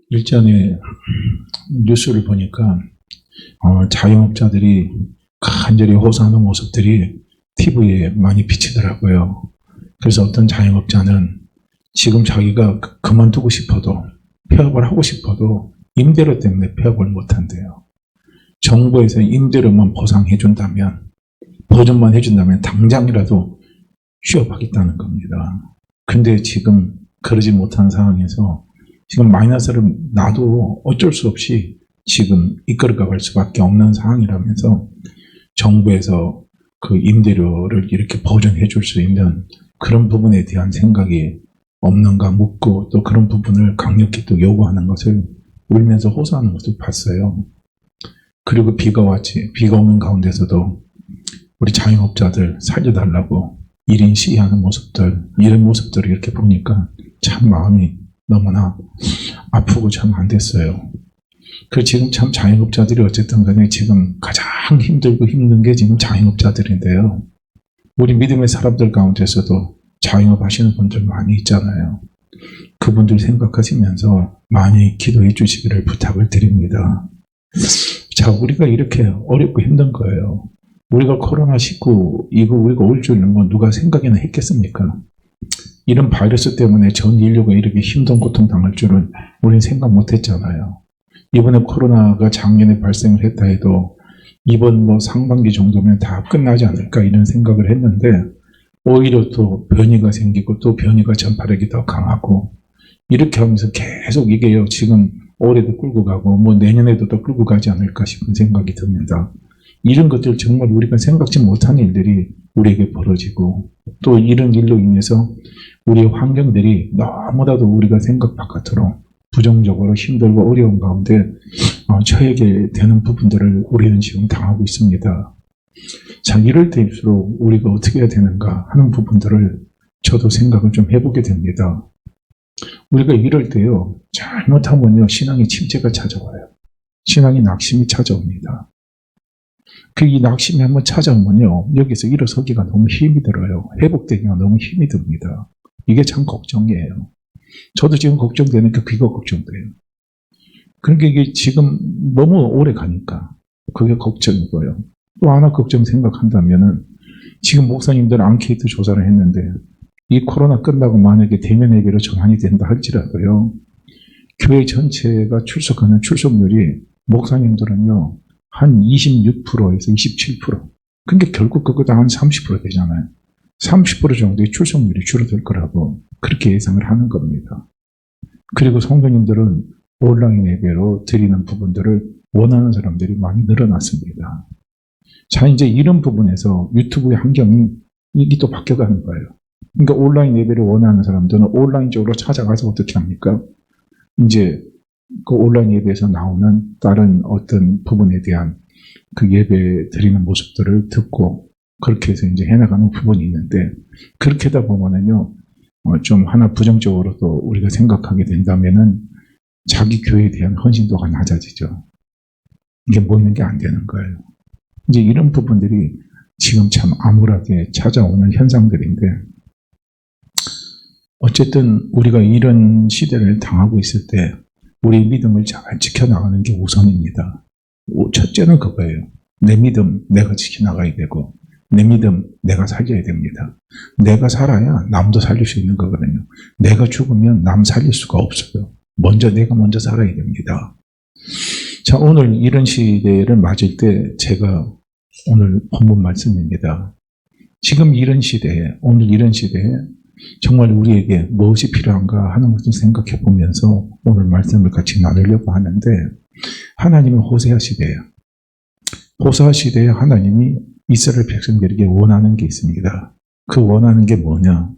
일전에 뉴스를 보니까 자영업자들이 간절히 호소하는 모습들이 TV에 많이 비치더라고요. 그래서 어떤 자영업자는 지금 자기가 그만두고 싶어도, 폐업을 하고 싶어도 임대료 때문에 폐업을 못한대요. 정부에서 임대료만 보상해준다면, 보전만 해준다면 당장이라도 취업하겠다는 겁니다. 근데 지금 그러지 못한 상황에서 지금 마이너스를 나도 어쩔 수 없이 지금 이끌어갈 수밖에 없는 상황이라면서 정부에서 그 임대료를 이렇게 보전해 줄 수 있는 그런 부분에 대한 생각이 없는가 묻고, 또 그런 부분을 강력히 또 요구하는 것을 울면서 호소하는 것을 봤어요. 그리고 비가 오는 가운데서도 우리 자영업자들 살려달라고 1인 시위하는 모습들, 이런 모습들을 이렇게 보니까 참 마음이 너무나 아프고 참 안 됐어요. 그 지금 참 자영업자들이 어쨌든 간에 지금 가장 힘들고 힘든 게 지금 자영업자들인데요. 우리 믿음의 사람들 가운데서도 자영업 하시는 분들 많이 있잖아요. 그분들 생각하시면서 많이 기도해 주시기를 부탁을 드립니다. 자, 우리가 이렇게 어렵고 힘든 거예요. 우리가 코로나19 이거 우리가 올 줄 있는 건 누가 생각이나 했겠습니까? 이런 바이러스 때문에 전 인류가 이렇게 힘든 고통 당할 줄은 우리는 생각 못 했잖아요. 이번에 코로나가 작년에 발생을 했다 해도 이번 상반기 정도면 다 끝나지 않을까 이런 생각을 했는데, 오히려 또 변이가 생기고 또 변이가 전파력이 더 강하고 이렇게 하면서 계속 이게요, 지금 올해도 끌고 가고 내년에도 또 끌고 가지 않을까 싶은 생각이 듭니다. 이런 것들 정말 우리가 생각지 못한 일들이 우리에게 벌어지고, 또 이런 일로 인해서 우리의 환경들이 너무나도 우리가 생각 바깥으로 부정적으로 힘들고 어려운 가운데 처하게 되는 부분들을 우리는 지금 당하고 있습니다. 자, 이럴 때일수록 우리가 어떻게 해야 되는가 하는 부분들을 저도 생각을 좀 해보게 됩니다. 우리가 이럴 때요, 잘못하면요, 신앙의 침체가 찾아와요. 신앙의 낙심이 찾아옵니다. 이 낙심이 한번 찾아오면요, 여기서 일어서기가 너무 힘이 들어요. 회복되기가 너무 힘이 듭니다. 이게 참 걱정이에요. 저도 지금 걱정되니까 그거 걱정돼요. 그러니까 이게 지금 너무 오래 가니까 그게 걱정이고요. 또 하나 걱정 생각한다면은, 지금 목사님들 앙케이트 조사를 했는데 이 코로나 끝나고 만약에 대면 예배로 전환이 된다 할지라도요, 교회 전체가 출석하는 출석률이 목사님들은요 한 26%에서 27%. 그러니까 결국 그거다 한 30% 되잖아요. 30% 정도의 출석률이 줄어들 거라고 그렇게 예상을 하는 겁니다. 그리고 성도님들은 온라인 예배로 드리는 부분들을 원하는 사람들이 많이 늘어났습니다. 자, 이제 이런 부분에서 유튜브의 환경이 이게 또 바뀌어가는 거예요. 그러니까 온라인 예배를 원하는 사람들은 온라인적으로 찾아가서 어떻게 합니까? 이제 그 온라인 예배에서 나오는 다른 어떤 부분에 대한 그 예배 드리는 모습들을 듣고 그렇게 해서 이제 해나가는 부분이 있는데, 그렇게 하다 보면은요, 좀 하나 부정적으로 또 우리가 생각하게 된다면은 자기 교회에 대한 헌신도가 낮아지죠. 이게 모이는 게 안 되는 거예요. 이제 이런 부분들이 지금 참 암울하게 찾아오는 현상들인데, 어쨌든 우리가 이런 시대를 당하고 있을 때 우리 믿음을 잘 지켜나가는 게 우선입니다. 첫째는 그거예요. 내 믿음 내가 지켜나가야 되고, 내 믿음 내가 살려야 됩니다. 내가 살아야 남도 살릴 수 있는 거거든요. 내가 죽으면 남 살릴 수가 없어요. 내가 먼저 살아야 됩니다. 자, 오늘 이런 시대를 맞을 때 제가 오늘 본문 말씀입니다. 지금 이런 시대에, 오늘 이런 시대에 정말 우리에게 무엇이 필요한가 하는 것을 생각해 보면서 오늘 말씀을 같이 나누려고 하는데, 하나님은 호세아 시대예요. 호세아 시대에 하나님이 이스라엘 백성들에게 원하는 게 있습니다. 그 원하는 게 뭐냐?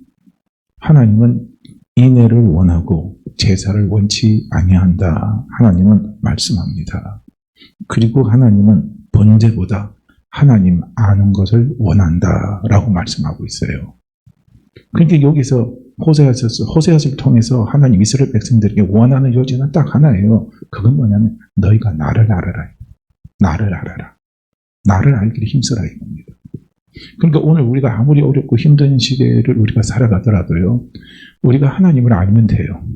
하나님은 인애를 원하고 제사를 원치 아니한다. 하나님은 말씀합니다. 그리고 하나님은 번제보다 하나님 아는 것을 원한다라고 말씀하고 있어요. 그러니까 여기서 호세아서를 통해서 하나님 이스라엘 백성들에게 원하는 요지는 딱 하나예요. 그건 뭐냐면 너희가 나를 알아라. 나를 알아라. 나를 알기를 힘쓰라 이겁니다. 그러니까 오늘 우리가 아무리 어렵고 힘든 시대를 우리가 살아가더라도요, 우리가 하나님을 알면 돼요.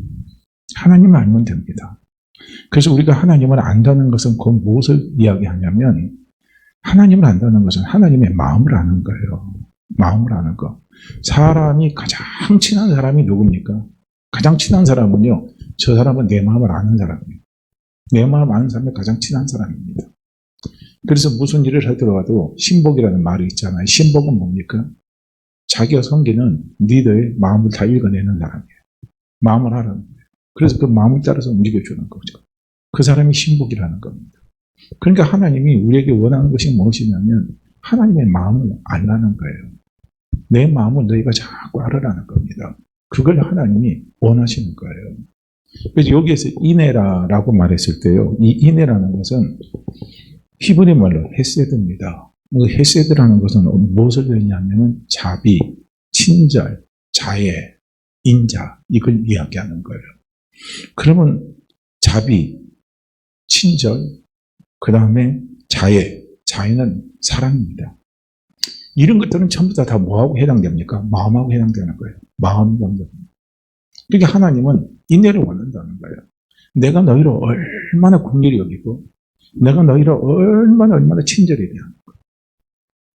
하나님을 알면 됩니다. 그래서 우리가 하나님을 안다는 것은 그 무엇을 이야기하냐면 하나님을 안다는 것은 하나님의 마음을 아는 거예요. 마음을 아는 거. 사람이 가장 친한 사람이 누굽니까? 가장 친한 사람은요. 저 사람은 내 마음을 아는 사람이에요. 내 마음 아는 사람이 가장 친한 사람입니다. 그래서 무슨 일을 하더라도 신복이라는 말이 있잖아요. 신복은 뭡니까? 자기가 섬기는 리더의 마음을 다 읽어내는 사람이에요. 마음을 알아는 거예요. 그래서 그 마음을 따라서 움직여주는 거죠. 그 사람이 신복이라는 겁니다. 그러니까 하나님이 우리에게 원하는 것이 무엇이냐면 하나님의 마음을 알라는 거예요. 내 마음을 너희가 자꾸 알아라는 겁니다. 그걸 하나님이 원하시는 거예요. 그래서 여기에서 이네라라고 말했을 때요. 이 이네라는 것은 히브리 말로 헤세드입니다. 헤세드라는 것은 무엇을 의미하냐면 자비, 친절, 자애, 인자 이걸 이야기하는 거예요. 그러면 자비, 친절, 그 다음에 자애, 자애는 사랑입니다. 이런 것들은 전부 다 뭐하고 해당됩니까? 마음하고 해당되는 거예요. 마음이 해당됩니다. 그러니까 하나님은 인내를 원한다는 거예요. 내가 너희를 얼마나 긍휼히 여기고 내가 너희를 얼마나 친절히 대하는 거예요.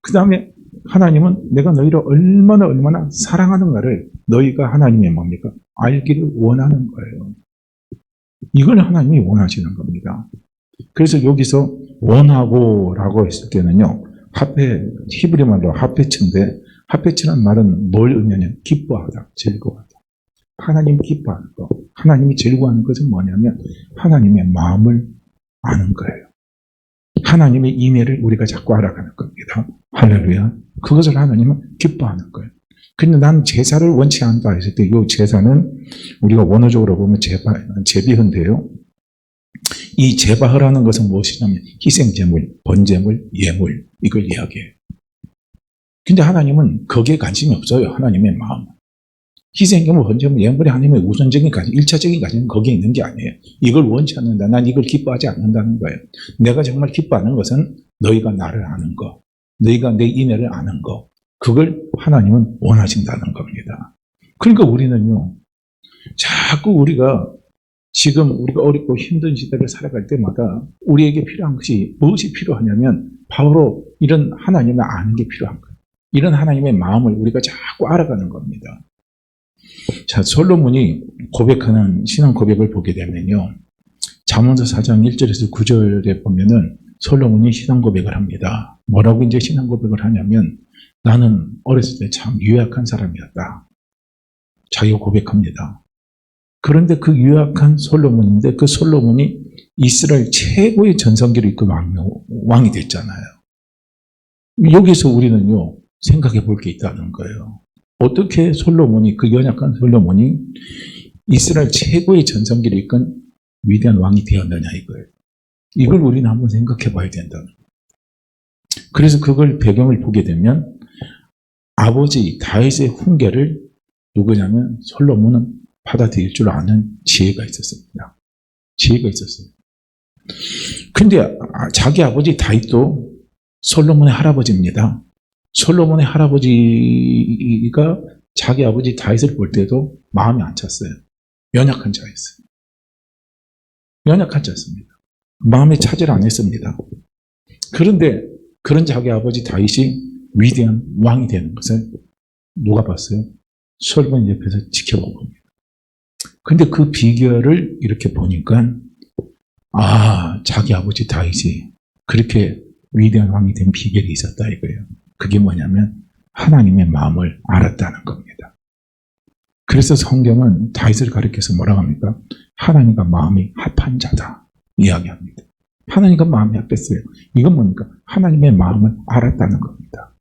그 다음에 하나님은 내가 너희를 얼마나 사랑하는가를 너희가 하나님의 뭡니까? 알기를 원하는 거예요. 이걸 하나님이 원하시는 겁니다. 그래서 여기서 원하고라고 했을 때는요. 히브리 말로 하페츠인데 하페츠라는 말은 뭘 의미하냐면 기뻐하다, 즐거워하다. 하나님 기뻐하는 거. 하나님이 즐거워하는 것은 뭐냐면 하나님의 마음을 아는 거예요. 하나님의 인애를 우리가 자꾸 알아가는 겁니다. 할렐루야. 그것을 하나님은 기뻐하는 거예요. 근데 난 제사를 원치 않다 했을 때 이 제사는 우리가 원어적으로 보면 제비헌데요. 이 제바흐라는 것은 무엇이냐면 희생제물, 번제물, 예물 이걸 이야기해요. 근데 하나님은 거기에 관심이 없어요. 하나님의 마음. 희생제물, 번제물, 예물이 하나님의 우선적인 가치, 1차적인 가치는 거기에 있는 게 아니에요. 이걸 원치 않는다. 난 이걸 기뻐하지 않는다는 거예요. 내가 정말 기뻐하는 것은 너희가 나를 아는 거, 너희가 내 인애를 아는 거, 그걸 하나님은 원하신다는 겁니다. 그러니까 우리는요, 자꾸 우리가 지금 우리가 어렵고 힘든 시대를 살아갈 때마다 우리에게 필요한 것이 무엇이 필요하냐면 바로 이런 하나님을 아는 게 필요한 거예요. 이런 하나님의 마음을 우리가 자꾸 알아가는 겁니다. 자, 솔로몬이 고백하는 신앙 고백을 보게 되면요. 잠언서 4장 1절에서 9절에 보면은 솔로몬이 신앙 고백을 합니다. 뭐라고 이제 신앙 고백을 하냐면 나는 어렸을 때 참 유약한 사람이었다. 자기가 고백합니다. 그런데 그 유약한 솔로몬인데 그 솔로몬이 이스라엘 최고의 전성기를 이끈 왕이 됐잖아요. 여기서 우리는요, 생각해 볼 게 있다는 거예요. 어떻게 솔로몬이, 그 연약한 솔로몬이 이스라엘 최고의 전성기를 이끈 위대한 왕이 되었느냐 이거예요. 이걸 우리는 한번 생각해 봐야 된다는 거예요. 그래서 그걸 배경을 보게 되면 아버지 다윗의 훈계를 누구냐면 솔로몬은 받아들일 줄 아는 지혜가 있었습니다. 지혜가 있었어요. 근데 자기 아버지 다윗도 솔로몬의 할아버지입니다. 솔로몬의 할아버지가 자기 아버지 다윗을 볼 때도 마음이 안 찼어요. 연약한 자였어요. 연약한 자였습니다. 마음에 차지를 안 했습니다. 그런데 그런 자기 아버지 다윗이 위대한 왕이 되는 것을 누가 봤어요? 솔로몬 옆에서 지켜본 겁니다. 근데 그 비결을 이렇게 보니까 자기 아버지 다윗이 그렇게 위대한 왕이 된 비결이 있었다 이거예요. 그게 뭐냐면 하나님의 마음을 알았다는 겁니다. 그래서 성경은 다윗을 가리켜서 뭐라고 합니까? 하나님과 마음이 합한 자다 이야기합니다. 하나님과 마음이 합했어요. 이건 뭡니까? 하나님의 마음을 알았다는 겁니다.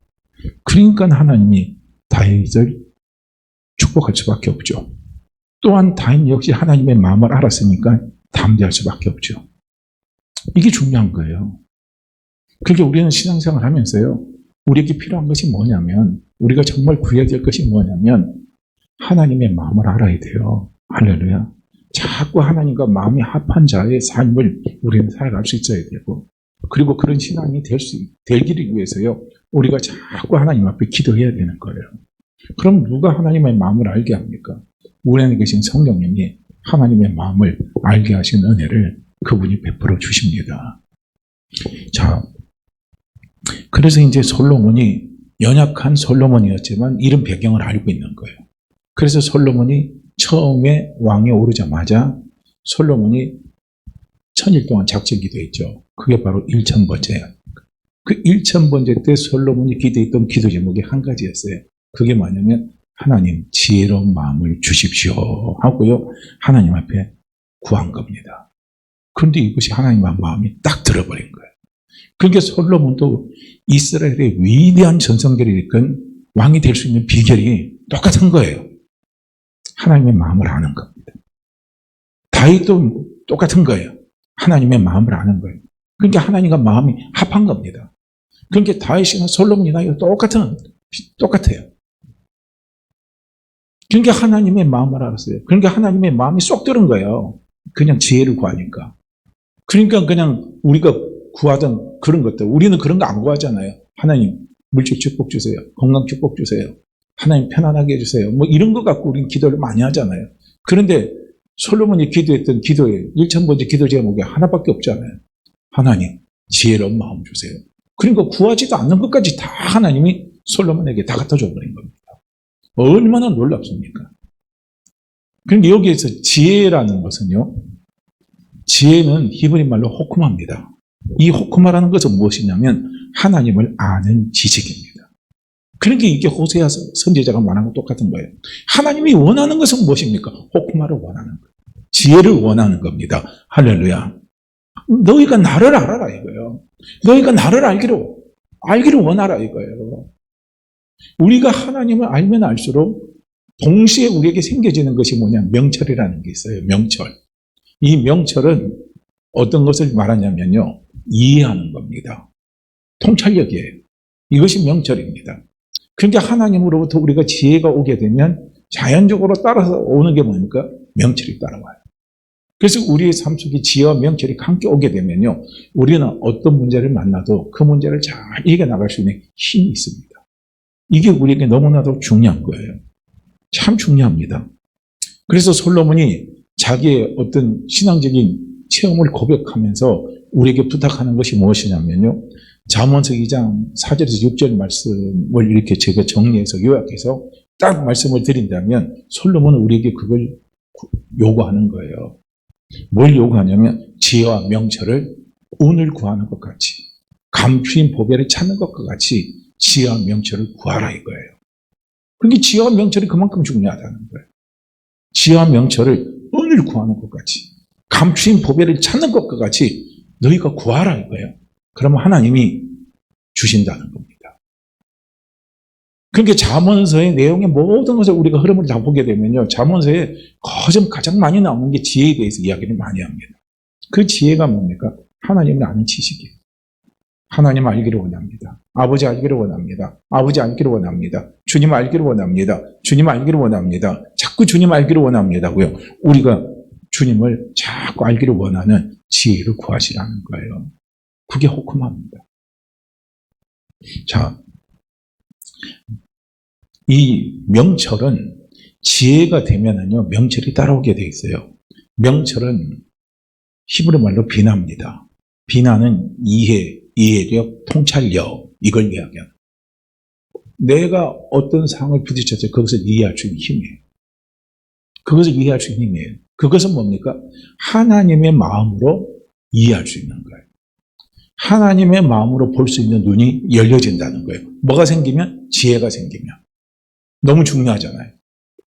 그러니까 하나님이 다윗을 축복할 수밖에 없죠. 또한 다윗 역시 하나님의 마음을 알았으니까 담대할 수밖에 없죠. 이게 중요한 거예요. 그러니까 우리는 신앙생활 하면서요. 우리에게 필요한 것이 뭐냐면 우리가 정말 구해야 될 것이 뭐냐면 하나님의 마음을 알아야 돼요. 할렐루야. 자꾸 하나님과 마음이 합한 자의 삶을 우리는 살아갈 수 있어야 되고 그리고 그런 신앙이 되기를 위해서요. 우리가 자꾸 하나님 앞에 기도해야 되는 거예요. 그럼 누가 하나님의 마음을 알게 합니까? 우리 안에 계신 성령님이 하나님의 마음을 알게 하신 은혜를 그분이 베풀어 주십니다. 자, 그래서 이제 솔로몬이 연약한 솔로몬이었지만 이런 배경을 알고 있는 거예요. 그래서 솔로몬이 처음에 왕에 오르자마자 솔로몬이 1000일 동안 작정 기도했죠. 그게 바로 1000번째예요. 그 1000번째 때 솔로몬이 기도했던 기도 제목이 한 가지였어요. 그게 뭐냐면 하나님 지혜로운 마음을 주십시오 하고요. 하나님 앞에 구한 겁니다. 그런데 이것이 하나님의 마음이 딱 들어버린 거예요. 그러니까 솔로몬도 이스라엘의 위대한 전성기를 이끈 왕이 될 수 있는 비결이 똑같은 거예요. 하나님의 마음을 아는 겁니다. 다윗도 똑같은 거예요. 하나님의 마음을 아는 거예요. 그러니까 하나님과 마음이 합한 겁니다. 그러니까 다윗이나 솔로몬이나 똑같아요. 그러니까 하나님의 마음을 알았어요. 그러니까 하나님의 마음이 쏙 들은 거예요. 그냥 지혜를 구하니까. 그러니까 그냥 우리가 구하던 그런 것들, 우리는 그런 거 안 구하잖아요. 하나님 물질 축복 주세요. 건강 축복 주세요. 하나님 편안하게 해주세요. 뭐 이런 거 갖고 우리는 기도를 많이 하잖아요. 그런데 솔로몬이 기도했던 기도에 1000번째 기도 제목이 하나밖에 없잖아요. 하나님 지혜로운 마음 주세요. 그러니까 구하지도 않는 것까지 다 하나님이 솔로몬에게 다 갖다 줘버린 겁니다. 얼마나 놀랍습니까? 그런데 여기에서 지혜라는 것은요, 지혜는 히브리 말로 호크마입니다. 이 호크마라는 것은 무엇이냐면 하나님을 아는 지식입니다. 그러니까 이게 호세아 선지자가 말한 것 똑같은 거예요. 하나님이 원하는 것은 무엇입니까? 호크마를 원하는 거예요. 지혜를 원하는 겁니다. 할렐루야. 너희가 나를 알아라 이거예요. 너희가 나를 알기를 원하라 이거예요. 우리가 하나님을 알면 알수록 동시에 우리에게 생겨지는 것이 뭐냐? 명철이라는 게 있어요. 명철. 이 명철은 어떤 것을 말하냐면요. 이해하는 겁니다. 통찰력이에요. 이것이 명철입니다. 그러니까 하나님으로부터 우리가 지혜가 오게 되면 자연적으로 따라서 오는 게 뭡니까? 명철이 따라와요. 그래서 우리의 삶 속에 지혜와 명철이 함께 오게 되면요. 우리는 어떤 문제를 만나도 그 문제를 잘 이겨나갈 수 있는 힘이 있습니다. 이게 우리에게 너무나도 중요한 거예요. 참 중요합니다. 그래서 솔로몬이 자기의 어떤 신앙적인 체험을 고백하면서 우리에게 부탁하는 것이 무엇이냐면요. 잠언서 2장 4절에서 6절 말씀을 이렇게 제가 정리해서 요약해서 딱 말씀을 드린다면 솔로몬은 우리에게 그걸 요구하는 거예요. 뭘 요구하냐면 지혜와 명철을 운을 구하는 것 같이 감추인 보배를 찾는 것과 같이 지혜와 명철을 구하라 이거예요. 그러니까 지혜와 명철이 그만큼 중요하다는 거예요. 지혜와 명철을 운을 구하는 것 같이 감추인 보배를 찾는 것과 같이 너희가 구하라 이거예요. 그러면 하나님이 주신다는 겁니다. 그러니까 잠언서의 내용의 모든 것을 우리가 흐름을 다 보게 되면요. 잠언서에 가장 많이 나오는 게 지혜에 대해서 이야기를 많이 합니다. 그 지혜가 뭡니까? 하나님을 아는 지식이에요. 하나님 알기를 원합니다. 아버지 알기를 원합니다. 아버지 알기를 원합니다. 주님 알기를 원합니다. 주님 알기를 원합니다. 자꾸 주님 알기를 원합니다고요. 우리가 주님을 자꾸 알기를 원하는 지혜를 구하시라는 거예요. 그게 호크마입니다. 자, 이 명철은 지혜가 되면은요, 명철이 따라오게 돼 있어요. 명철은 히브리 말로 비나입니다. 비나는 이해력, 통찰력, 이걸 이야기하는. 내가 어떤 상황을 부딪혔을 때 그것을 이해할 수 있는 힘이에요. 그것을 이해할 수 있는 힘이에요. 그것은 뭡니까? 하나님의 마음으로 이해할 수 있는 거예요. 하나님의 마음으로 볼 수 있는 눈이 열려진다는 거예요. 뭐가 생기면? 지혜가 생기면. 너무 중요하잖아요.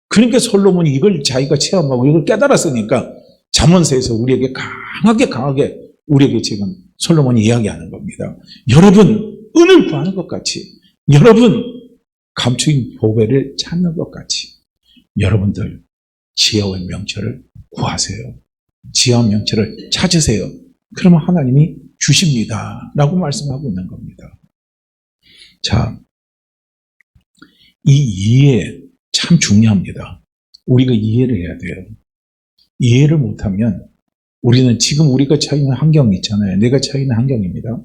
그러니까 솔로몬이 이걸 자기가 체험하고 이걸 깨달았으니까 잠언서에서 우리에게 강하게 우리에게 지금 솔로몬이 이야기하는 겁니다. 여러분, 은을 구하는 것 같이, 여러분, 감추인 보배를 찾는 것 같이, 여러분들, 지혜와 명철을 구하세요. 지혜와 명철을 찾으세요. 그러면 하나님이 주십니다. 라고 말씀하고 있는 겁니다. 자, 이 이해 참 중요합니다. 우리가 이해를 해야 돼요. 이해를 못하면 우리는 지금 우리가 처해 있는 환경이 있잖아요. 내가 처해 있는 환경입니다.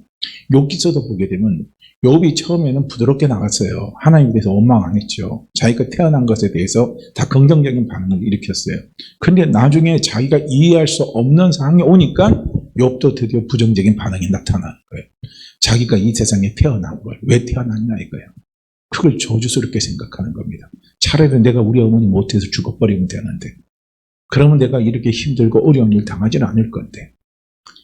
욥기서도 보게 되면 욥이 처음에는 부드럽게 나갔어요. 하나님에 대해서 원망 안 했죠. 자기가 태어난 것에 대해서 다 긍정적인 반응을 일으켰어요. 근데 나중에 자기가 이해할 수 없는 상황이 오니까 욥도 드디어 부정적인 반응이 나타나는 거예요. 자기가 이 세상에 태어난 걸 왜 태어났냐 이거예요. 그걸 저주스럽게 생각하는 겁니다. 차라리 내가 우리 어머니 못해서 죽어버리면 되는데, 그러면 내가 이렇게 힘들고 어려운 일 당하지는 않을 건데.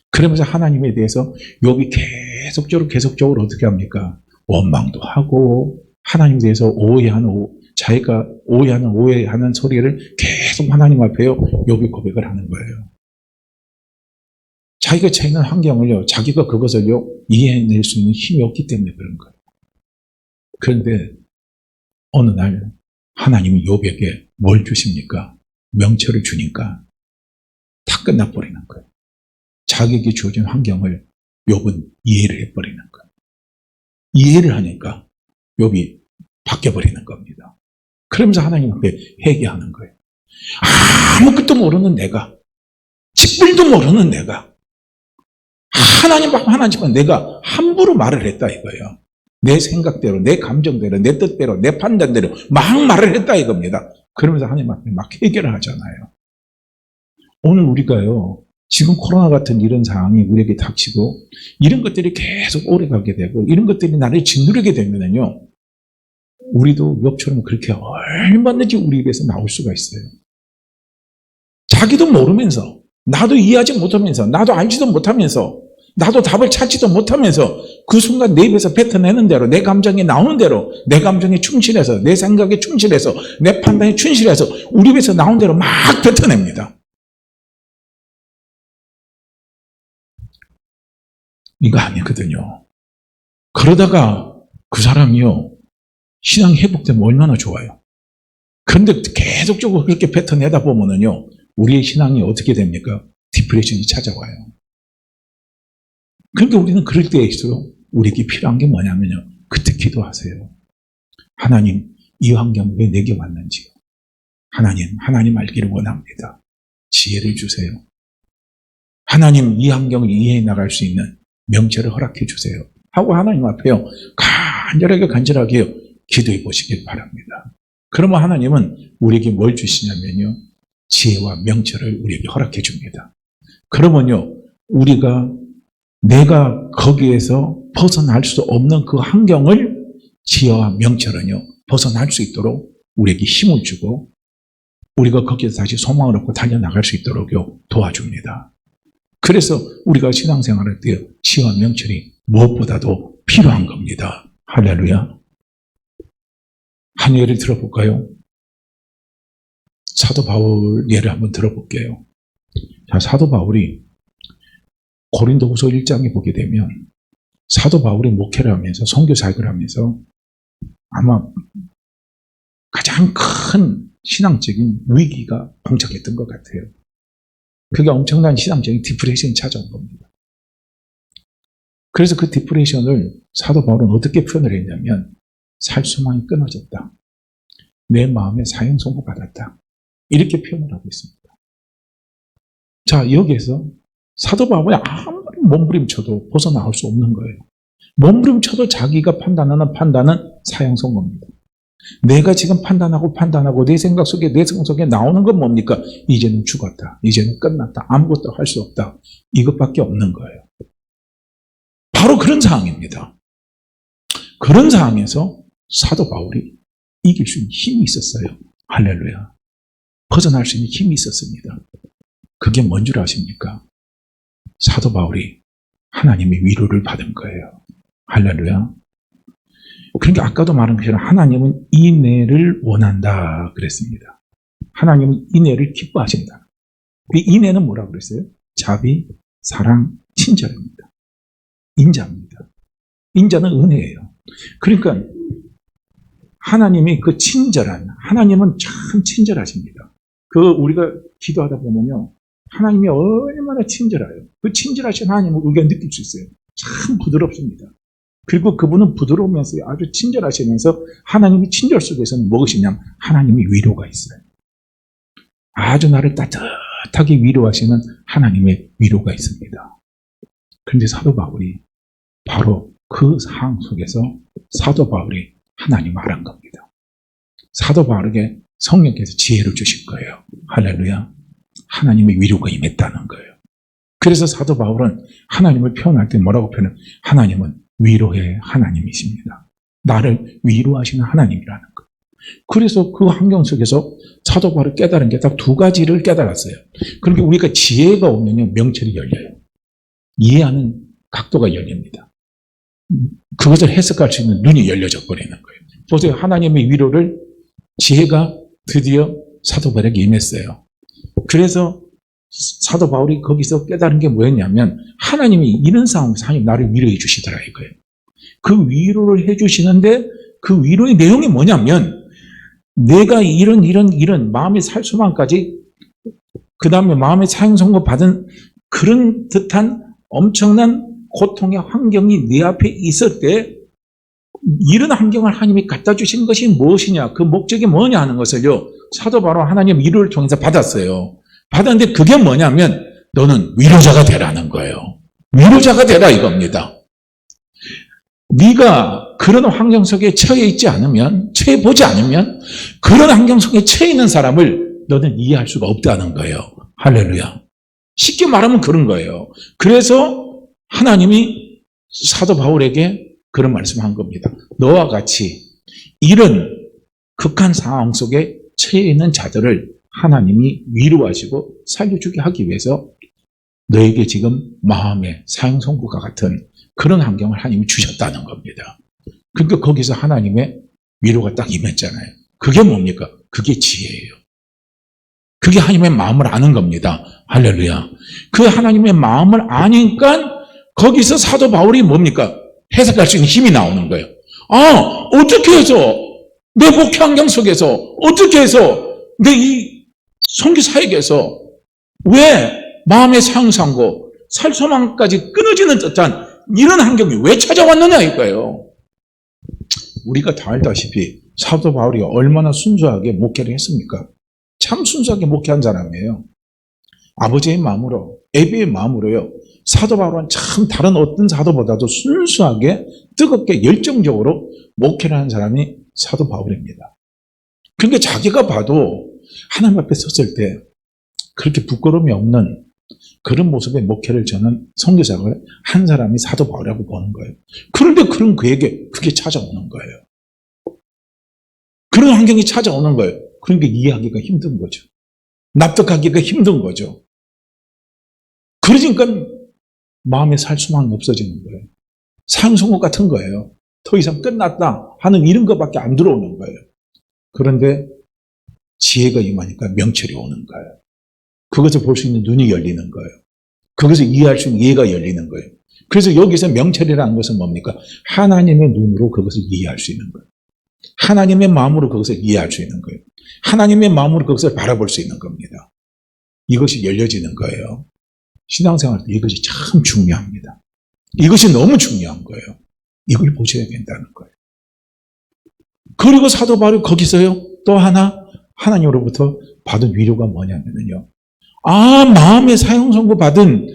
그러면서 하나님에 대해서 욥이 계속적으로 어떻게 합니까? 원망도 하고 하나님에 대해서 자기가 오해하는 소리를 계속 하나님 앞에요 욥이 고백을 하는 거예요. 자기가 처해 있는 환경을요, 자기가 그것을요 이해해낼 수 있는 힘이 없기 때문에 그런 거예요. 그런데 어느 날 하나님이 욥에게 뭘 주십니까? 명철을 주니까 다 끝나버리는 거예요. 자기에게 주어진 환경을 욥은 이해를 해버리는 거예요. 이해를 하니까 욥이 바뀌어버리는 겁니다. 그러면서 하나님 앞에 회개하는 거예요. 아무것도 모르는 내가, 직불도 모르는 내가, 하나님은 내가 함부로 말을 했다 이거예요. 내 생각대로, 내 감정대로, 내 뜻대로, 내 판단대로 막 말을 했다 이겁니다. 그러면서 하나님 앞에 막 해결을 하잖아요. 오늘 우리가요, 지금 코로나 같은 이런 상황이 우리에게 닥치고 이런 것들이 계속 오래가게 되고 이런 것들이 나를 짓누르게 되면은요, 우리도 욥처럼 그렇게 얼마든지 우리 입에서 나올 수가 있어요. 자기도 모르면서, 나도 이해하지 못하면서, 나도 알지도 못하면서, 나도 답을 찾지도 못하면서 그 순간 내 입에서 뱉어내는 대로, 내 감정이 나오는 대로, 내 감정에 충실해서, 내 생각에 충실해서, 내 판단에 충실해서 우리 입에서 나오는 대로 막 뱉어냅니다. 이거 아니거든요. 그러다가 그 사람이요, 신앙 회복되면 얼마나 좋아요. 그런데 계속적으로 그렇게 뱉어내다 보면은요, 우리의 신앙이 어떻게 됩니까? 디프레션이 찾아와요. 그러니까 우리는 그럴 때일수록 우리에게 필요한 게 뭐냐면요, 그때 기도하세요. 하나님, 이 환경 왜 내게 왔는지요? 하나님 알기를 원합니다. 지혜를 주세요. 하나님, 이 환경을 이해해 나갈 수 있는 명철을 허락해 주세요. 하고 하나님 앞에요, 간절하게 기도해 보시길 바랍니다. 그러면 하나님은 우리에게 뭘 주시냐면요, 지혜와 명철을 우리에게 허락해 줍니다. 그러면요, 내가 거기에서 벗어날 수 없는 그 환경을 지혜와 명철은요, 벗어날 수 있도록 우리에게 힘을 주고 우리가 거기에서 다시 소망을 얻고 달려나갈 수 있도록 도와줍니다. 그래서 우리가 신앙생활할 때 지혜와 명철이 무엇보다도 필요한 겁니다. 할렐루야. 한 예를 들어볼까요? 사도 바울 예를 한번 들어볼게요. 자, 사도 바울이 고린도후서 1장에 보게 되면 사도 바울이 목회를 하면서, 선교 사역을 하면서 아마 가장 큰 신앙적인 위기가 봉착했던 것 같아요. 그게 엄청난 신앙적인 디프레션이 찾아온 겁니다. 그래서 그 디프레션을 사도 바울은 어떻게 표현을 했냐면, 살 소망이 끊어졌다, 내 마음에 사형 선고받았다, 이렇게 표현을 하고 있습니다. 자, 여기에서 사도 바울이 아무리 몸부림쳐도 벗어나올 수 없는 거예요. 몸부림쳐도 자기가 판단하는 판단은 사형 선고입니다. 내가 지금 판단하고 내 생각 속에 나오는 건 뭡니까? 이제는 죽었다, 이제는 끝났다, 아무것도 할 수 없다, 이것밖에 없는 거예요. 바로 그런 상황입니다. 그런 상황에서 사도 바울이 이길 수 있는 힘이 있었어요. 할렐루야. 벗어날 수 있는 힘이 있었습니다. 그게 뭔 줄 아십니까? 사도 바울이 하나님의 위로를 받은 거예요. 할렐루야. 그러니까 아까도 말한 것처럼 하나님은 인내를 원한다 그랬습니다. 하나님은 인내를 기뻐하신다. 그 인내는 뭐라고 그랬어요? 자비, 사랑, 친절입니다. 인자입니다. 인자는 은혜예요. 그러니까 하나님이 그 하나님은 참 친절하십니다. 우리가 기도하다 보면요, 하나님이 얼마나 친절해요. 그 친절하신 하나님을 우리가 느낄 수 있어요. 참 부드럽습니다. 그리고 그분은 부드러우면서 아주 친절하시면서, 하나님이 친절 속에서는 무엇이냐면 하나님이 위로가 있어요. 아주 나를 따뜻하게 위로하시는 하나님의 위로가 있습니다. 그런데 사도 바울이 바로 그 상황 속에서 사도 바울이 하나님 말한 겁니다. 사도 바울에게 성령께서 지혜를 주신 거예요. 할렐루야. 하나님의 위로가 임했다는 거예요. 그래서 사도 바울은 하나님을 표현할 때 뭐라고 표현해요? 하나님은 위로의 하나님이십니다. 나를 위로하시는 하나님이라는 거예요. 그래서 그 환경 속에서 사도 바울이 깨달은 게 딱 두 가지를 깨달았어요. 그러니까 우리가 지혜가 오면요, 명철이 열려요. 이해하는 각도가 열립니다. 그것을 해석할 수 있는 눈이 열려져 버리는 거예요. 보세요. 하나님의 위로를 지혜가 드디어 사도 바울에게 임했어요. 그래서 사도 바울이 거기서 깨달은 게 뭐였냐면 하나님이 이런 상황에서 하나님 나를 위로해 주시더라 이거예요. 그 위로를 해 주시는데 그 위로의 내용이 뭐냐면 내가 이런 마음의 살수만까지 그 다음에 마음의 사형선고 받은 그런 듯한 엄청난 고통의 환경이 네 앞에 있을 때 이런 환경을 하나님이 갖다 주신 것이 무엇이냐, 그 목적이 뭐냐 하는 것을요, 사도 바울 하나님 위로를 통해서 받았어요. 받았는데 그게 뭐냐면 너는 위로자가 되라는 거예요. 위로자가 되라 이겁니다. 네가 그런 환경 속에 처해 있지 않으면, 처해 보지 않으면 그런 환경 속에 처해 있는 사람을 너는 이해할 수가 없다는 거예요. 할렐루야. 쉽게 말하면 그런 거예요. 그래서 하나님이 사도 바울에게 그런 말씀을 한 겁니다. 너와 같이 이런 극한 상황 속에 처해 있는 자들을 하나님이 위로하시고 살려주게 하기 위해서 너에게 지금 마음의 사형선고가 같은 그런 환경을 하나님이 주셨다는 겁니다. 그러니까 거기서 하나님의 위로가 딱 임했잖아요. 그게 뭡니까? 그게 지혜예요. 그게 하나님의 마음을 아는 겁니다. 할렐루야. 그 하나님의 마음을 아니까 거기서 사도 바울이 뭡니까? 해석할 수 있는 힘이 나오는 거예요. 아, 어떻게 해서 내 목회 환경 속에서 어떻게 해서 내 이 선교 사역에서 왜 마음의 상상고 살소망까지 끊어지는 듯한 이런 환경이 왜 찾아왔느냐 이거예요. 우리가 다 알다시피 사도 바울이 얼마나 순수하게 목회를 했습니까? 참 순수하게 목회한 사람이에요. 아버지의 마음으로, 애비의 마음으로요. 사도 바울은 참 다른 어떤 사도보다도 순수하게 뜨겁게 열정적으로 목회를 하는 사람이 사도 바울입니다. 그러니까 자기가 봐도 하나님 앞에 섰을 때 그렇게 부끄러움이 없는 그런 모습의 목회를 저는 선교사를 한 사람이 사도 바울이라고 보는 거예요. 그런데 그런 그에게 그게 찾아오는 거예요. 그런 환경이 찾아오는 거예요. 그러니까 이해하기가 힘든 거죠. 납득하기가 힘든 거죠. 그러니까 마음에 살 수만이 없어지는 거예요. 상승호 같은 거예요. 더 이상 끝났다 하는 이런 것밖에 안 들어오는 거예요. 그런데 지혜가 임하니까 명철이 오는 거예요. 그것을 볼 수 있는 눈이 열리는 거예요. 그것을 이해할 수 있는 이해가 열리는 거예요. 그래서 여기서 명철이라는 것은 뭡니까? 하나님의 눈으로 그것을 이해할 수 있는 거예요. 하나님의 마음으로 그것을 이해할 수 있는 거예요. 하나님의 마음으로 그것을 바라볼 수 있는 겁니다. 이것이 열려지는 거예요. 신앙생활 때 이것이 참 중요합니다. 이것이 너무 중요한 거예요. 이걸 보셔야 된다는 거예요. 그리고 사도 바울이 거기서요, 또 하나 하나님으로부터 받은 위로가 뭐냐면요. 아, 마음의 사형선고 받은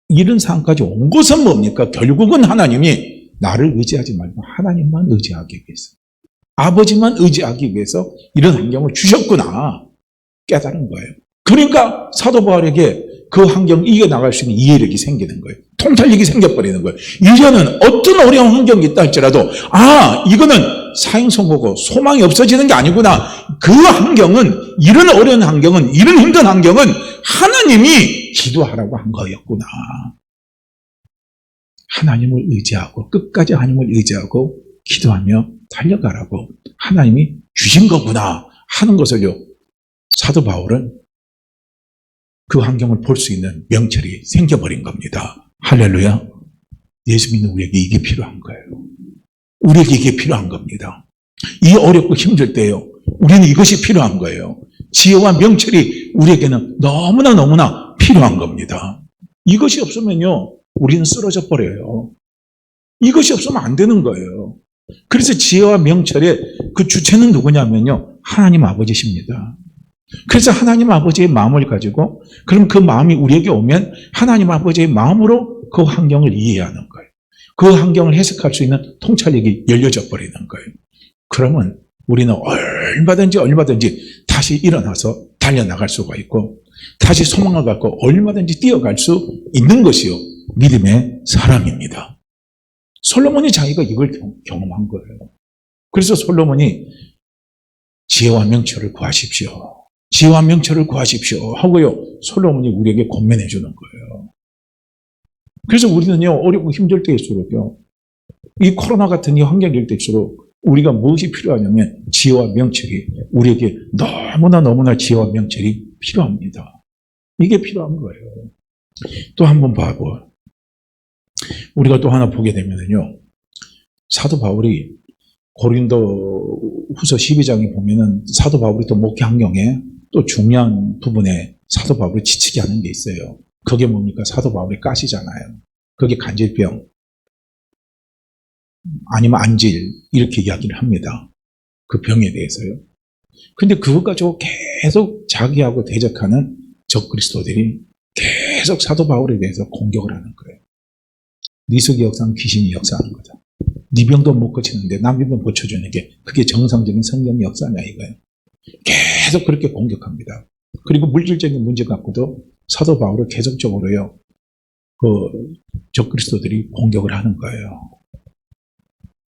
이런 상황까지 온 것은 뭡니까? 결국은 하나님이 나를 의지하지 말고 하나님만 의지하기 위해서, 아버지만 의지하기 위해서 이런 환경을 주셨구나 깨달은 거예요. 그러니까 사도 바울에게 그 환경을 이겨나갈 수 있는 이해력이 생기는 거예요. 통찰력이 생겨버리는 거예요. 이제는 어떤 어려운 환경이 있다 할지라도 아, 이거는 사형선고고 소망이 없어지는 게 아니구나. 그 환경은, 이런 어려운 환경은, 이런 힘든 환경은 하나님이 기도하라고 한 거였구나. 하나님을 의지하고 끝까지 하나님을 의지하고 기도하며 달려가라고 하나님이 주신 거구나 하는 것을요, 사도 바울은 그 환경을 볼 수 있는 명철이 생겨버린 겁니다. 할렐루야. 예수 믿는 우리에게 이게 필요한 거예요. 우리에게 이게 필요한 겁니다. 이 어렵고 힘들 때요, 우리는 이것이 필요한 거예요. 지혜와 명철이 우리에게는 너무나 필요한 겁니다. 이것이 없으면요, 우리는 쓰러져 버려요. 이것이 없으면 안 되는 거예요. 그래서 지혜와 명철의 그 주체는 누구냐면요, 하나님 아버지십니다. 그래서 하나님 아버지의 마음을 가지고, 그럼 그 마음이 우리에게 오면 하나님 아버지의 마음으로 그 환경을 이해하는 거예요. 그 환경을 해석할 수 있는 통찰력이 열려져 버리는 거예요. 그러면 우리는 얼마든지 다시 일어나서 달려나갈 수가 있고 다시 소망을 갖고 얼마든지 뛰어갈 수 있는 것이요. 믿음의 사람입니다. 솔로몬이 자기가 이걸 경험한 거예요. 그래서 솔로몬이 지혜와 명철을 구하십시오. 지혜와 명철을 구하십시오 하고요. 솔로몬이 우리에게 권면해 주는 거예요. 그래서 우리는요, 어렵고 힘들 때일수록요, 이 코로나 같은 이 환경일 때일수록 우리가 무엇이 필요하냐면 지혜와 명철이 우리에게 너무나 지혜와 명철이 필요합니다. 이게 필요한 거예요. 또 한번 봐보. 우리가 또 하나 보게 되면요, 사도 바울이 고린도 후서 12장에 보면은 사도 바울이 또 목회 환경에 또 중요한 부분에 사도 바울이 지치게 하는 게 있어요. 그게 뭡니까? 사도 바울이 가시잖아요. 그게 간질병, 아니면 안질, 이렇게 이야기를 합니다. 그 병에 대해서요. 근데 그것 가지고 계속 자기하고 대적하는 적그리스도들이 계속 사도 바울에 대해서 공격을 하는 거예요. 네 속에 역사는 귀신이 역사하는 거죠. 네 병도 못 고치는데 남의 병 고쳐주는 게 그게 정상적인 성경의 역사냐 이거예요. 계속 그렇게 공격합니다. 그리고 물질적인 문제 갖고도 사도 바울을 계속적으로요, 그 적그리스도들이 공격을 하는 거예요.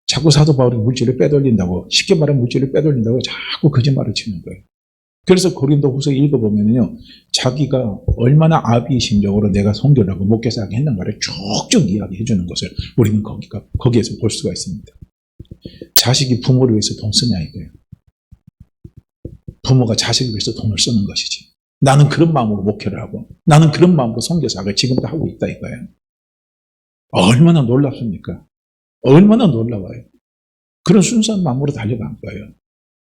자꾸 사도 바울이 물질을 빼돌린다고, 쉽게 말하면 물질을 빼돌린다고 자꾸 거짓말을 치는 거예요. 그래서 고린도 후서 읽어보면요, 자기가 얼마나 아비심적으로 내가 선교를 하고 목회사하게 했는가를 쭉쭉 이야기해 주는 것을 우리는 거기에서 볼 수가 있습니다. 자식이 부모를 위해서 돈 쓰냐 이거예요. 부모가 자식을 위해서 돈을 쓰는 것이지. 나는 그런 마음으로 목회를 하고 나는 그런 마음으로 선교사를 지금도 하고 있다 이거예요. 얼마나 놀랍습니까? 얼마나 놀라워요. 그런 순수한 마음으로 달려간 거예요.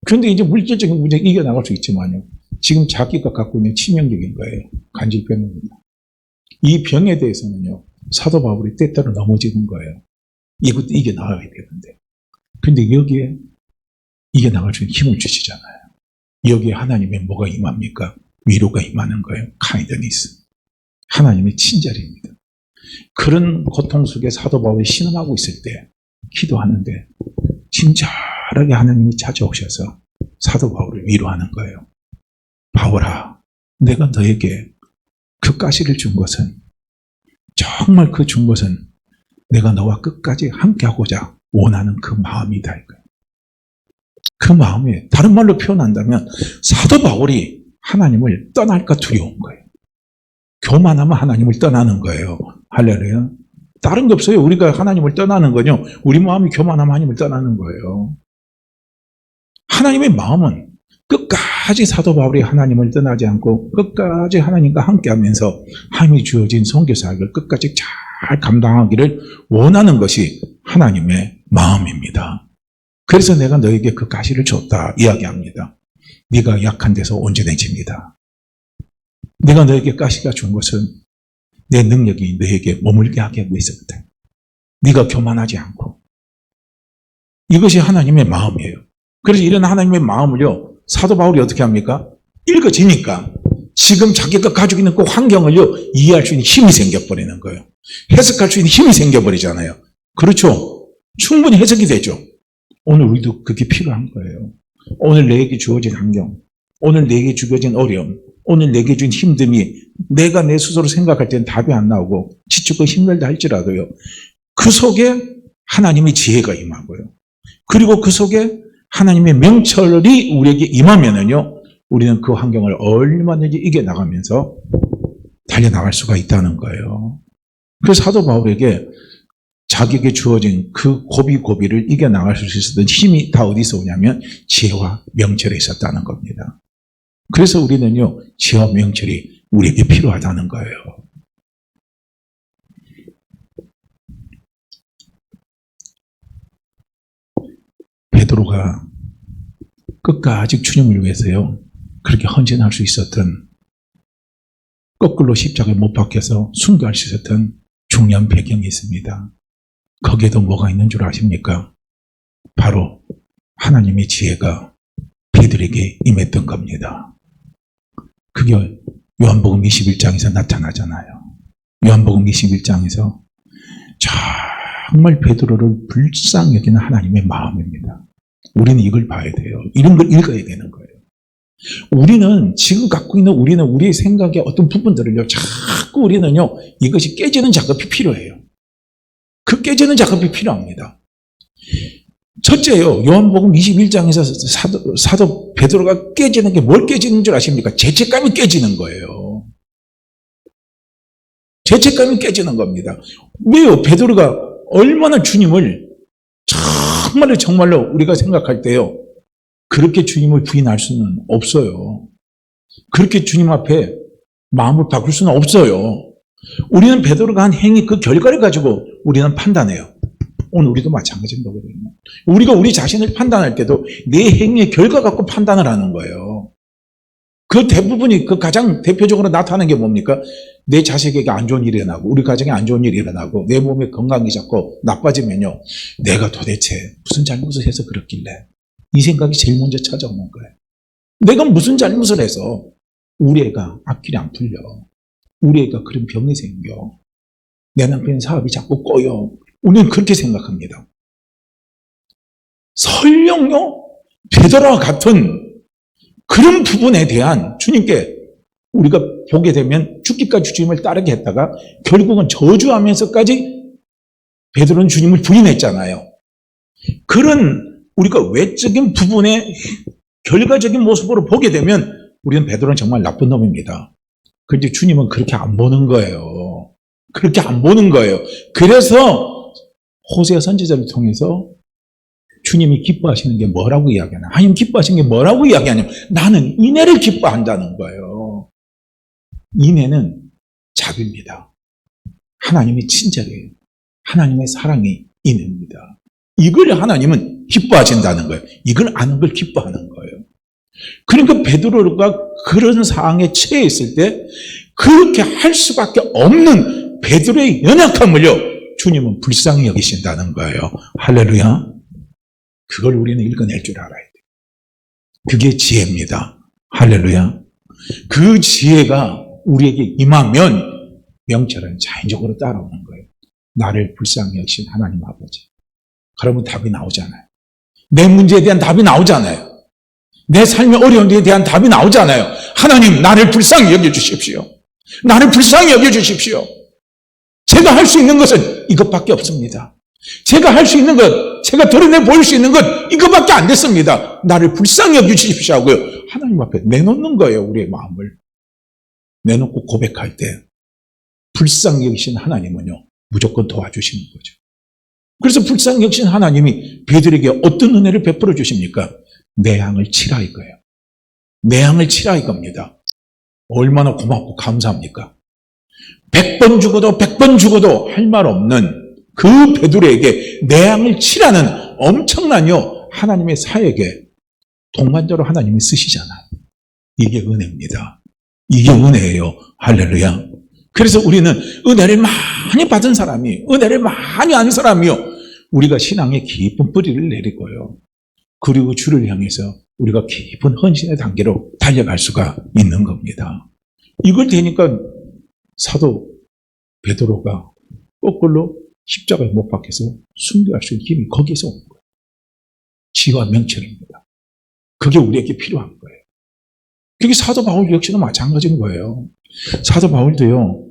그런데 이제 물질적인 문제 이겨나갈 수 있지만요, 지금 자기가 갖고 있는 치명적인 거예요. 간질병입니다. 이 병에 대해서는요, 사도 바울이 때때로 넘어지는 거예요. 이것도 이겨나가야 되는데. 근데 여기에 이겨나갈 수 있는 힘을 주시잖아요. 여기에 하나님의 뭐가 임합니까? 위로가 임하는 거예요. 카이드니스. 하나님의 친절입니다. 그런 고통 속에 사도 바울이 신음하고 있을 때 기도하는데 친절하게 하나님이 찾아오셔서 사도 바울을 위로하는 거예요. 바울아, 내가 너에게 그 가시를 준 것은, 정말 그 준 것은 내가 너와 끝까지 함께하고자 원하는 그 마음이다 이거예요. 그 마음에 다른 말로 표현한다면 사도 바울이 하나님을 떠날까 두려운 거예요. 교만하면 하나님을 떠나는 거예요. 할렐루야. 다른 게 없어요. 우리가 하나님을 떠나는 거요, 우리 마음이 교만하면 하나님을 떠나는 거예요. 하나님의 마음은 끝까지 사도 바울이 하나님을 떠나지 않고 끝까지 하나님과 함께하면서 하나님이 주어진 선교사역을 끝까지 잘 감당하기를 원하는 것이 하나님의 마음입니다. 그래서 내가 너에게 그 가시를 줬다 이야기합니다. 네가 약한 데서 온전해집니다. 내가 너에게 가시가 준 것은 내 능력이 너에게 머물게 하기 위해서거든. 네가 교만하지 않고. 이것이 하나님의 마음이에요. 그래서 이런 하나님의 마음을요, 사도 바울이 어떻게 합니까? 읽어지니까 지금 자기가 가지고 있는 그 환경을요, 이해할 수 있는 힘이 생겨버리는 거예요. 해석할 수 있는 힘이 생겨버리잖아요. 그렇죠? 충분히 해석이 되죠. 오늘 우리도 그게 필요한 거예요. 오늘 내게 주어진 환경, 오늘 내게 주어진 어려움, 오늘 내게 준 힘듦이 내가 내 스스로 생각할 때는 답이 안 나오고 지치고 힘들다 할지라도요, 그 속에 하나님의 지혜가 임하고요, 그리고 그 속에 하나님의 명철이 우리에게 임하면은요, 우리는 그 환경을 얼마든지 이겨나가면서 달려나갈 수가 있다는 거예요. 그래서 사도 바울에게 자기에게 주어진 그 고비를 이겨나갈 수 있었던 힘이 다 어디서 오냐면 지혜와 명철에 있었다는 겁니다. 그래서 우리는요, 지혜와 명철이 우리에게 필요하다는 거예요. 베드로가 끝까지 주님을 위해서요, 그렇게 헌신할 수 있었던, 거꾸로 십자가에 못 박혀서 순교할 수 있었던 중요한 배경이 있습니다. 거기에도 뭐가 있는 줄 아십니까? 바로 하나님의 지혜가 베드로에게 임했던 겁니다. 그게 요한복음 21장에서 나타나잖아요. 요한복음 21장에서 정말 베드로를 불쌍히 여기는 하나님의 마음입니다. 우리는 이걸 봐야 돼요. 이런 걸 읽어야 되는 거예요. 우리는 지금 갖고 있는 우리의 생각의 어떤 부분들을요, 자꾸 우리는요, 이것이 깨지는 작업이 필요해요. 그 깨지는 작업이 필요합니다. 첫째요, 요한복음 21장에서 사도 베드로가 깨지는 게 뭘 깨지는 줄 아십니까? 죄책감이 깨지는 거예요. 죄책감이 깨지는 겁니다. 왜요? 베드로가 얼마나 주님을 정말로 우리가 생각할 때요, 그렇게 주님을 부인할 수는 없어요. 그렇게 주님 앞에 마음을 바꿀 수는 없어요. 우리는 베드로가 한 행위 그 결과를 가지고 우리는 판단해요. 오늘 우리도 마찬가지인 거거든요. 우리가 우리 자신을 판단할 때도 내 행위의 결과 갖고 판단을 하는 거예요. 그 대부분이 그 가장 대표적으로 나타나는 게 뭡니까? 내 자식에게 안 좋은 일이 일어나고 우리 가정에 안 좋은 일이 일어나고 내 몸의 건강이 자꾸 나빠지면요, 내가 도대체 무슨 잘못을 해서 그렇길래, 이 생각이 제일 먼저 찾아오는 거예요. 내가 무슨 잘못을 해서 우리 애가 앞길이 안 풀려, 우리 애가 그런 병이 생겨, 내 남편 사업이 자꾸 꼬여. 우리는 그렇게 생각합니다. 설령요, 베드로와 같은 그런 부분에 대한 주님께 우리가 보게 되면 죽기까지 주님을 따르게 했다가 결국은 저주하면서까지 베드로는 주님을 부인했잖아요. 그런 우리가 외적인 부분의 결과적인 모습으로 보게 되면 우리는 베드로는 정말 나쁜 놈입니다. 그런데 주님은 그렇게 안 보는 거예요. 그렇게 안 보는 거예요. 그래서 호세아 선지자를 통해서 주님이 기뻐하시는 게 뭐라고 이야기하냐, 하나님 기뻐하시는 게 뭐라고 이야기하냐면, 나는 인애를 기뻐한다는 거예요. 인애는 자비입니다. 하나님의 친절이에요. 하나님의 사랑이 인애입니다. 이걸 하나님은 기뻐하신다는 거예요. 이걸 아는 걸 기뻐하는 거예요. 그러니까 베드로가 그런 상황에 처해 있을 때 그렇게 할 수밖에 없는 베드로의 연약함을요, 주님은 불쌍히 여기신다는 거예요. 할렐루야. 그걸 우리는 읽어낼 줄 알아야 돼요. 그게 지혜입니다. 할렐루야. 그 지혜가 우리에게 임하면 명철은 자연적으로 따라오는 거예요. 나를 불쌍히 여기신 하나님 아버지. 그러면 답이 나오잖아요. 내 문제에 대한 답이 나오잖아요. 내 삶의 어려운 데에 대한 답이 나오잖아요. 하나님, 나를 불쌍히 여겨주십시오. 나를 불쌍히 여겨주십시오. 제가 할 수 있는 것은 이것밖에 없습니다. 제가 할 수 있는 것, 제가 드러내 보일 수 있는 것, 이것밖에 안 됐습니다. 나를 불쌍히 여겨주십시오 하고요, 하나님 앞에 내놓는 거예요. 우리의 마음을 내놓고 고백할 때 불쌍히 여기신 하나님은요, 무조건 도와주시는 거죠. 그래서 불쌍히 여기신 하나님이 베드로에게 어떤 은혜를 베풀어 주십니까? 내 양을 치라 이거예요. 내 양을 치라 이겁니다. 얼마나 고맙고 감사합니까? 100번 죽어도 100번 죽어도 할 말 없는 그 베드로에게 내 양을 치라는 엄청난요, 하나님의 사역에 동반자로 하나님이 쓰시잖아요. 이게 은혜입니다. 이게 은혜예요. 할렐루야. 그래서 우리는 은혜를 많이 받은 사람이, 은혜를 많이 아는 사람이요, 우리가 신앙의 깊은 뿌리를 내리고요, 그리고 주를 향해서 우리가 깊은 헌신의 단계로 달려갈 수가 있는 겁니다. 이걸 되니까 사도 베드로가 거꾸로 십자가에 못 박혀서 순교할 수 있는 힘이 거기에서 오는 거예요. 지혜와 명철입니다. 그게 우리에게 필요한 거예요. 그게 사도 바울 역시도 마찬가지인 거예요. 사도 바울도요,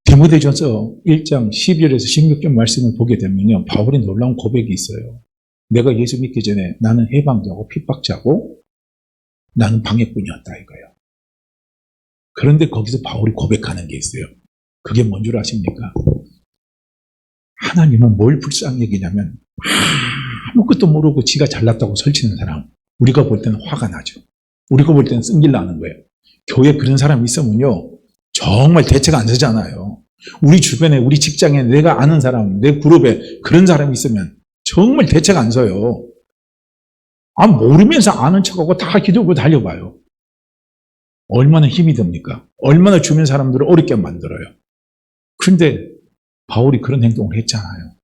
디모데전서 1장 12절에서 16절 말씀을 보게 되면요, 바울이 놀라운 고백이 있어요. 내가 예수 믿기 전에 나는 해방자고 핍박자고 나는 방해꾼이었다 이거예요. 그런데 거기서 바울이 고백하는 게 있어요. 그게 뭔 줄 아십니까? 하나님은 뭘 불쌍히 여기냐면, 아무것도 모르고 지가 잘났다고 설치는 사람, 우리가 볼 때는 화가 나죠. 우리가 볼 때는 승질 나는 거예요. 교회에 그런 사람이 있으면요, 정말 대책 안 서잖아요. 우리 주변에, 우리 직장에 내가 아는 사람, 내 그룹에 그런 사람이 있으면 정말 대책 안 서요. 모르면서 아는 척하고 다 기도하고 달려봐요. 얼마나 힘이 듭니까? 얼마나 주변 사람들을 어렵게 만들어요. 그런데 바울이 그런 행동을 했잖아요.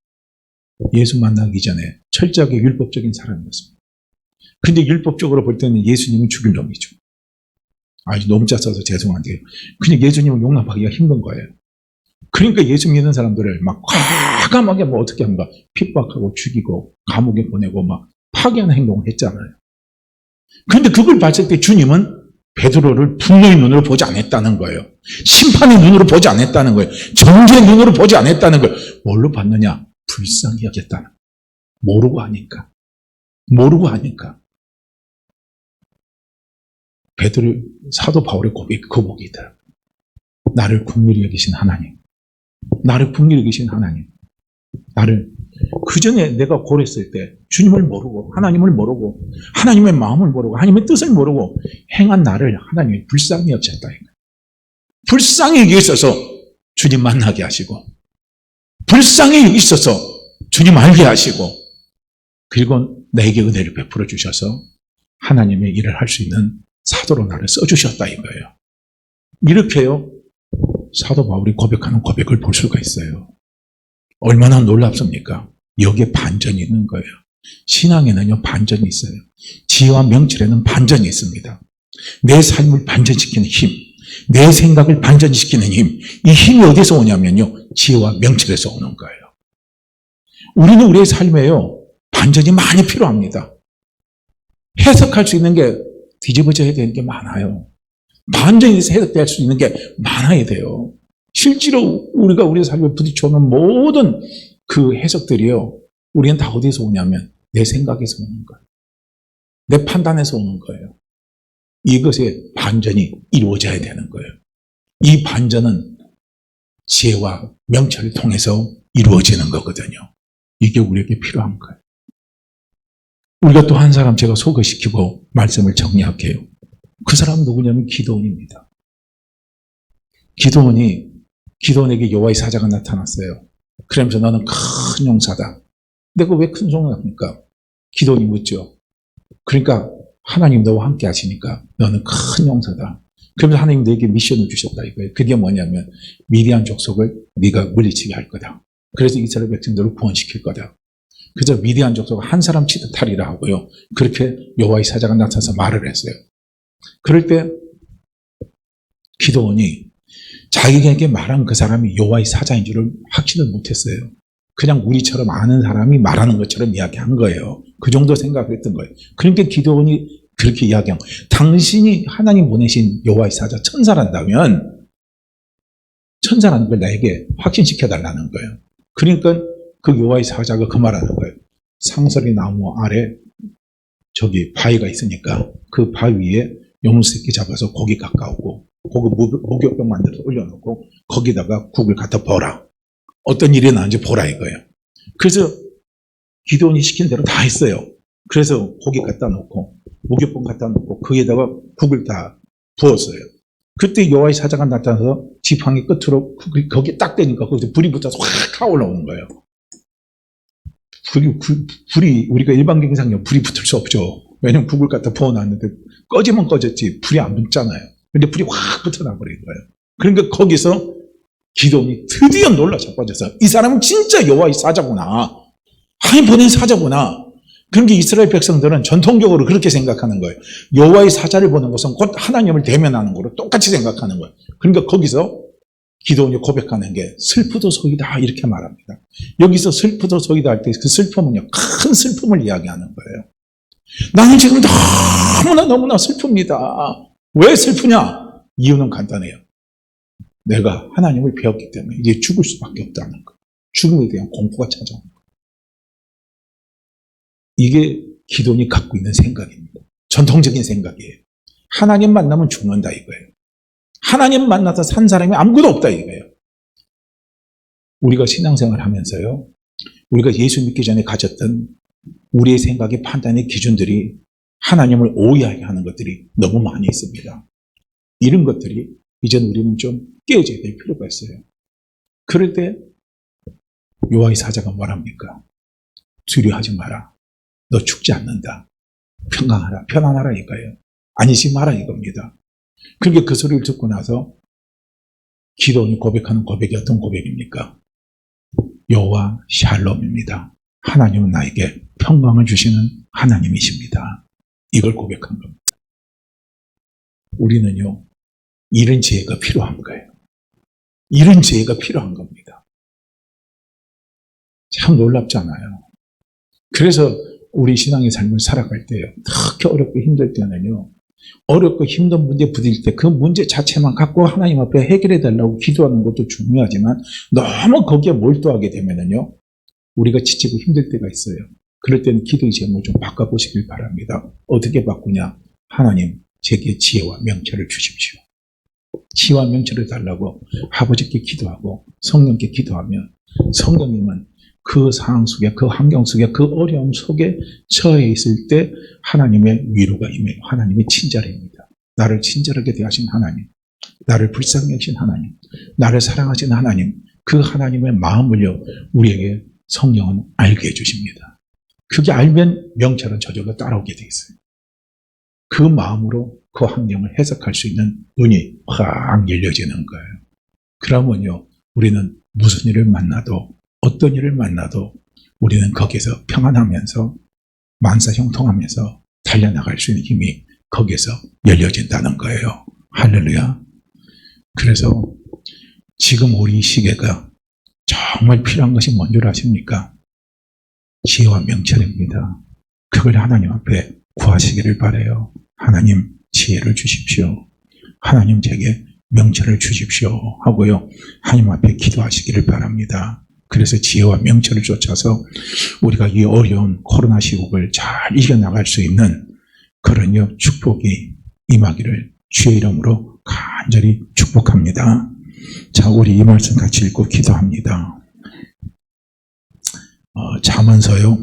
예수 만나기 전에 철저하게 율법적인 사람이었습니다. 그런데 율법적으로 볼 때는 예수님은 죽일 놈이죠. 너무 짜서 죄송한데요. 그냥 예수님을 용납하기가 힘든 거예요. 그러니까 예수 믿는 사람들을 막 과감하게 뭐 어떻게 합니까? 핍박하고 죽이고 감옥에 보내고 막 파괴하는 행동을 했잖아요. 그런데 그걸 봤을 때 주님은 베드로를 분노의 눈으로 보지 않았다는 거예요. 심판의 눈으로 보지 않았다는 거예요. 정죄의 눈으로 보지 않았다는 걸 뭘로 봤느냐? 불쌍히 여겼다는 거예요. 모르고 하니까. 베드로 사도 바울의 고백이다. 나를 긍휼히 여기신 하나님. 그 전에 내가 고랬을 때 주님을 모르고 하나님을 모르고 하나님의 마음을 모르고 하나님의 뜻을 모르고 행한 나를 하나님이 불쌍히 여겼다. 불쌍히 여기 있어서 주님 만나게 하시고 불쌍히 여기 있어서 주님 알게 하시고 그리고 나에게 은혜를 베풀어 주셔서 하나님의 일을 할 수 있는 사도로 나를 써주셨다 이거예요. 이렇게요 사도 바울이 고백하는 고백을 볼 수가 있어요. 얼마나 놀랍습니까? 여기에 반전이 있는 거예요. 신앙에는요 반전이 있어요. 지혜와 명철에는 반전이 있습니다. 내 삶을 반전시키는 힘, 내 생각을 반전시키는 힘, 이 힘이 어디서 오냐면요 지혜와 명철에서 오는 거예요. 우리는 우리의 삶에요 반전이 많이 필요합니다. 해석할 수 있는 게 뒤집어져야 되는 게 많아요. 반전이 해석될 수 있는 게 많아야 돼요. 실제로 우리가 우리 삶에 부딪혀오는 모든 그 해석들이요. 우리는 다 어디서 오냐면 내 생각에서 오는 거예요. 내 판단에서 오는 거예요. 이것의 반전이 이루어져야 되는 거예요. 이 반전은 지혜와 명철을 통해서 이루어지는 거거든요. 이게 우리에게 필요한 거예요. 우리가 또 한 사람 제가 소개시키고 말씀을 정리할게요. 그 사람 누구냐면 기드온입니다. 기드온에게 여호와의 사자가 나타났어요. 그러면서 너는 큰 용사다. 내가 왜 큰 용사입니까? 기드온이 묻죠. 그러니까 하나님 너와 함께 하시니까 너는 큰 용사다. 그러면서 하나님 너에게 미션을 주셨다 이거예요. 그게 뭐냐면 미디안 족속을 네가 물리치게 할 거다. 그래서 이스라엘 백성들을 구원시킬 거다. 그래서 미디안 족속을 한 사람 치듯 하리라 하고요. 그렇게 여호와의 사자가 나타나서 말을 했어요. 그럴 때 기드온이 자기에게 말한 그 사람이 여호와의 사자인 줄을 확신을 못했어요. 그냥 우리처럼 아는 사람이 말하는 것처럼 이야기한 거예요. 그 정도 생각했던 거예요. 그러니까 기드온이 그렇게 이야기한 거예요. 당신이 하나님 보내신 여호와의 사자 천사란다면 천사라는 걸 나에게 확신시켜달라는 거예요. 그러니까 그 여호와의 사자가 그 말하는 거예요. 상설이 나무 아래 저기 바위가 있으니까 그 바위 위에 염소새끼 잡아서 고기 가까우고 거기 목욕병 만들어서 올려놓고 거기다가 국을 갖다 버라. 어떤 일이 나는지 보라 이거예요. 그래서 기드온이 시킨 대로 다 했어요. 그래서 고기 갖다 놓고 목욕병 갖다 놓고 거기에다가 국을 다 부었어요. 그때 여호와의 사자가 나타나서 지팡이 끝으로 거기에 딱 대니까 거기서 불이 붙어서 확 타올라오는 거예요. 불이 우리가 일반 경상에 불이 붙을 수 없죠. 왜냐면 국을 갖다 부어놨는데 꺼지면 꺼졌지 불이 안 붙잖아요. 근데 불이 확 붙어나버린 거예요. 그러니까 거기서 기드온이 드디어 놀라 자빠져서 이 사람은 진짜 여호와의 사자구나. 하나님 보낸 사자구나. 그러니까 이스라엘 백성들은 전통적으로 그렇게 생각하는 거예요. 여호와의 사자를 보는 것은 곧 하나님을 대면하는 거로 똑같이 생각하는 거예요. 그러니까 거기서 기드온이 고백하는 게 슬프도소이다 이렇게 말합니다. 여기서 슬프도소이다 할 때 그 슬픔은요 큰 슬픔을 이야기하는 거예요. 나는 지금 너무나 슬픕니다. 왜 슬프냐? 이유는 간단해요. 내가 하나님을 배웠기 때문에 이제 죽을 수밖에 없다는 거. 죽음에 대한 공포가 찾아오는 거. 이게 기드온이 갖고 있는 생각입니다. 전통적인 생각이에요. 하나님 만나면 죽는다 이거예요. 하나님 만나서 산 사람이 아무것도 없다 이거예요. 우리가 신앙생활 하면서요. 우리가 예수 믿기 전에 가졌던 우리의 생각의 판단의 기준들이 하나님을 오해하게 하는 것들이 너무 많이 있습니다. 이런 것들이 이제는 우리는 좀 깨져야 될 필요가 있어요. 그럴 때 여호와의 사자가 뭐랍니까? 두려워하지 마라. 너 죽지 않는다. 평강하라. 편안하라 이거예요. 안심하지 마라 이겁니다. 그러니까 그 소리를 듣고 나서 기드온이 고백하는 고백이 어떤 고백입니까? 여호와 샬롬입니다. 하나님은 나에게 평강을 주시는 하나님이십니다. 이걸 고백한 겁니다. 우리는요, 이런 지혜가 필요한 거예요. 이런 지혜가 필요한 겁니다. 참 놀랍잖아요. 그래서 우리 신앙의 삶을 살아갈 때요, 특히 어렵고 힘들 때는요, 어렵고 힘든 문제 부딪힐 때 그 문제 자체만 갖고 하나님 앞에 해결해 달라고 기도하는 것도 중요하지만 너무 거기에 몰두하게 되면은요, 우리가 지치고 힘들 때가 있어요. 그럴 때는 기도의 제목을 좀 바꿔보시길 바랍니다. 어떻게 바꾸냐? 하나님, 제게 지혜와 명철을 주십시오. 지혜와 명철을 달라고 아버지께 기도하고 성령께 기도하면 성령님은 그 상황 속에, 그 환경 속에, 그 어려움 속에 처해 있을 때 하나님의 위로가 임해요. 하나님의 친절입니다. 나를 친절하게 대하신 하나님, 나를 불쌍히 여기신 하나님, 나를 사랑하신 하나님, 그 하나님의 마음을요, 우리에게 성령은 알게 해주십니다. 그게 알면 명철은 저절로 따라오게 돼 있어요. 그 마음으로 그 환경을 해석할 수 있는 눈이 확 열려지는 거예요. 그러면요, 우리는 무슨 일을 만나도, 어떤 일을 만나도 우리는 거기서 평안하면서 만사형통하면서 달려나갈 수 있는 힘이 거기서 열려진다는 거예요. 할렐루야. 그래서 지금 우리 시대가 정말 필요한 것이 뭔 줄 아십니까? 지혜와 명철입니다. 그걸 하나님 앞에 구하시기를 바라요. 하나님, 지혜를 주십시오. 하나님, 제게 명철을 주십시오 하고요, 하나님 앞에 기도하시기를 바랍니다. 그래서 지혜와 명철을 쫓아서 우리가 이 어려운 코로나 시국을 잘 이겨나갈 수 있는 그런 축복이 임하기를 주의 이름으로 간절히 축복합니다. 자, 우리 이 말씀 같이 읽고 기도합니다. 잠언서요.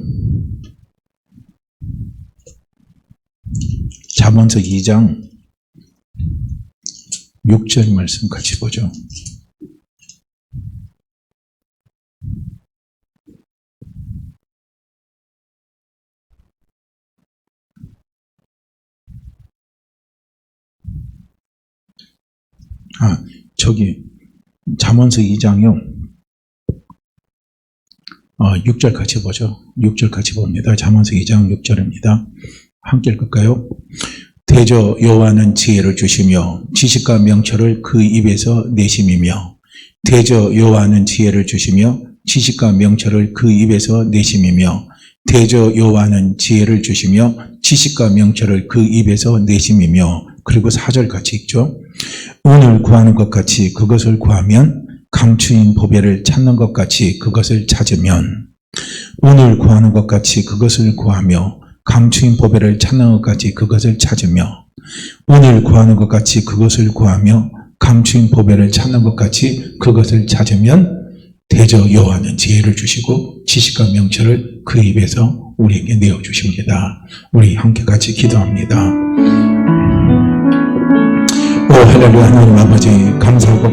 잠언서 2장 6절 말씀 같이 보죠. 잠언서 2장요. 6절 같이 보죠. 6절 같이 봅니다. 잠언서 2장 6절입니다. 함께 읽을까요? 대저 여호와는 지혜를 주시며 지식과 명철을 그 입에서 내심이며, 대저 여호와는 지혜를 주시며 지식과 명철을 그 입에서 내심이며, 대저 여호와는 지혜를 주시며 지식과 명철을 그 입에서 내심이며. 그리고 4절 같이 읽죠. 은을 구하는 것 같이 그것을 구하면, 감추인 보배를 찾는 것 같이 그것을 찾으면, 은을 구하는 것 같이 그것을 구하며 감추인 보배를 찾는 것 같이 그것을 찾으며, 은을 구하는 것 같이 그것을 구하며 감추인 보배를 찾는 것 같이 그것을 찾으면, 대저 여호와는 지혜를 주시고 지식과 명철을 그 입에서 우리에게 내어주십니다. 우리 함께 같이 기도합니다. 오 할렐루야. 하나님 아버지 감사하고